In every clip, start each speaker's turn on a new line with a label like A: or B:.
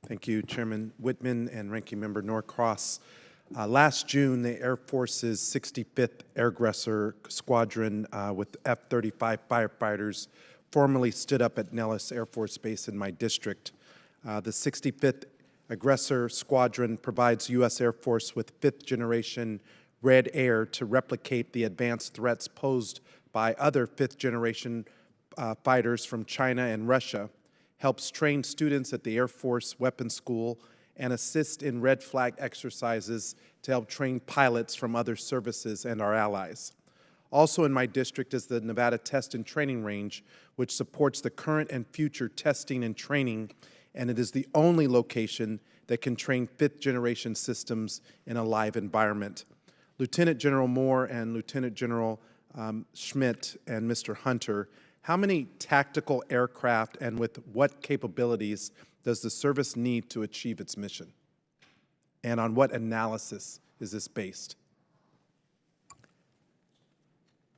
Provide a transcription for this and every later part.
A: Thank you, Chairman Whitman and Ranking Member Norcross. Last June, the Air Force's 65th Air Aggressor Squadron with F-35 firefighters formally stood up at Nellis Air Force Base in my district. The 65th Aggressor Squadron provides U.S. Air Force with fifth-generation Red Air to replicate the advanced threats posed by other fifth-generation fighters from China and Russia, helps train students at the Air Force Weapons School, and assist in red flag exercises to help train pilots from other services and our allies. Also in my district is the Nevada Test and Training Range, which supports the current and future testing and training, and it is the only location that can train fifth-generation systems in a live environment. Lieutenant General Moore and Lieutenant General Schmidt and Mr. Hunter, how many tactical aircraft and with what capabilities does the service need to achieve its mission? And on what analysis is this based?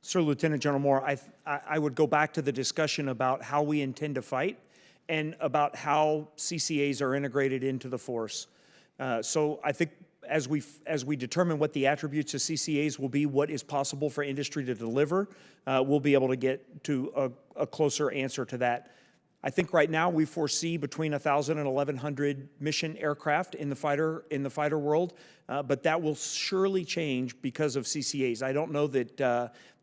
B: Sir, Lieutenant General Moore, I would go back to the discussion about how we intend to fight and about how CCAs are integrated into the force. So I think as we determine what the attributes of CCAs will be, what is possible for industry to deliver, we'll be able to get to a closer answer to that. I think right now we foresee between 1,000 and 1,100 mission aircraft in the fighter world, but that will surely change because of CCAs. I don't know that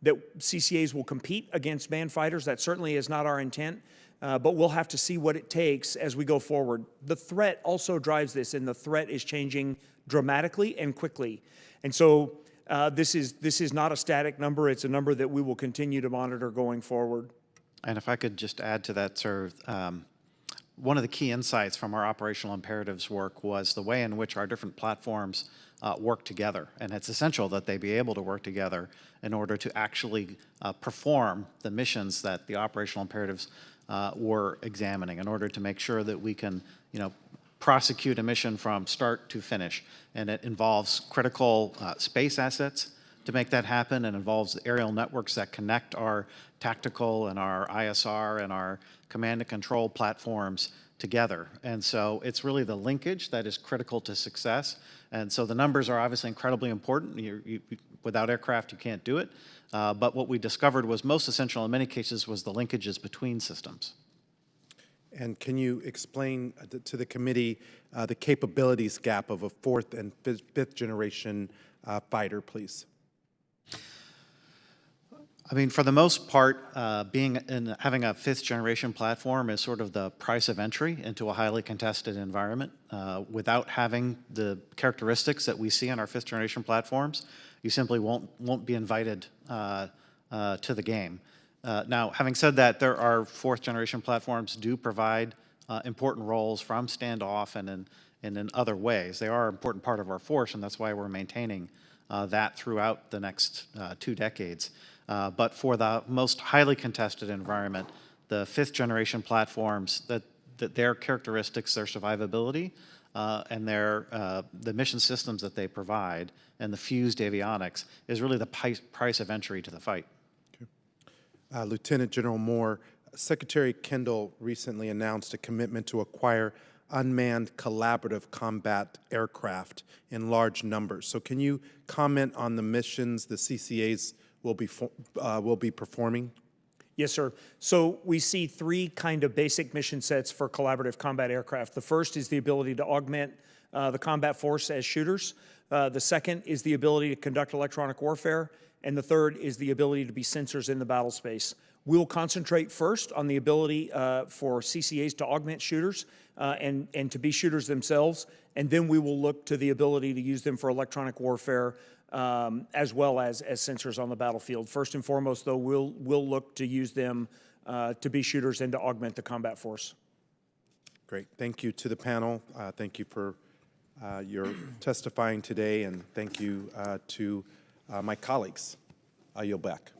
B: that CCAs will compete against manned fighters. That certainly is not our intent. But we'll have to see what it takes as we go forward. The threat also drives this, and the threat is changing dramatically and quickly. And so this is not a static number. It's a number that we will continue to monitor going forward.
C: And if I could just add to that, sir, one of the key insights from our operational imperatives work was the way in which our different platforms work together. And it's essential that they be able to work together in order to actually perform the missions that the operational imperatives we're examining, in order to make sure that we can, prosecute a mission from start to finish. And it involves critical space assets to make that happen, and involves the aerial networks that connect our tactical and our ISR and our command and control platforms together. And so it's really the linkage that is critical to success. And so the numbers are obviously incredibly important. Without aircraft, you can't do it. But what we discovered was most essential in many cases was the linkages between systems.
A: And can you explain to the committee the capabilities gap of a fourth and fifth generation fighter, please?
C: I mean, for the most part, having a fifth generation platform is sort of the price of entry into a highly contested environment. Without having the characteristics that we see on our fifth generation platforms, you simply won't be invited to the game. Now, having said that, there are fourth generation platforms do provide important roles from standoff and in other ways. They are an important part of our force, and that's why we're maintaining that throughout the next 2 decades. But for the most highly contested environment, the fifth generation platforms, that their characteristics, their survivability, and the mission systems that they provide, and the fused avionics is really the price of entry to the fight.
A: Okay. Lieutenant General Moore, Secretary Kendall recently announced a commitment to acquire unmanned collaborative combat aircraft in large numbers. So can you comment on the missions the CCAs will be performing?
B: Yes, sir. So we see 3 kind of basic mission sets for collaborative combat aircraft. The first is the ability to augment the combat force as shooters. The second is the ability to conduct electronic warfare. And the third is the ability to be sensors in the battle space. We'll concentrate first on the ability for CCAs to augment shooters and to be shooters themselves. And then we will look to the ability to use them for electronic warfare as well as sensors on the battlefield. First and foremost, though, we'll look to use them to be shooters and to augment the combat force.
A: Great. Thank you to the panel. Thank you for your testifying today, and thank you to my colleagues. I yield back.